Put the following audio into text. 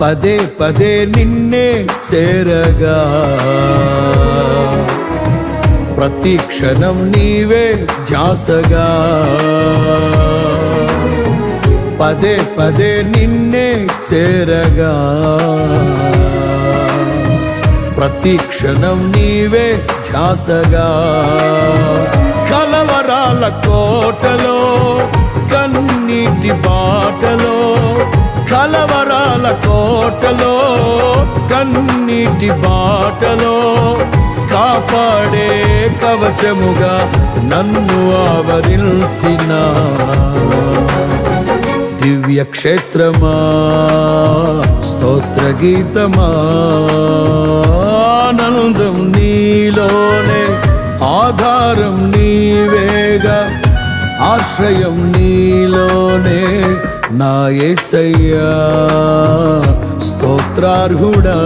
పదే పదే నిన్నే చేరగా ప్రతి క్షణం నీవే ధ్యాసగా పదే పదే నిన్నే చేరగా ప్రతి క్షణం నీవే ధ్యాసగా కలవరాల కోటలో కన్నీటి బాటలో కలవరాల కోటలో కన్నీటి బాటలో కాపాడే కవచముగా నన్ను ఆవరించిన దివ్య క్షేత్రమా స్తోత్ర గీతమా ఆనందం నీలోనే ఆధారం నీవేగా ఆశ్రయం నీలోనే నా యేసయ్యా స్తోత్రార్హుడా.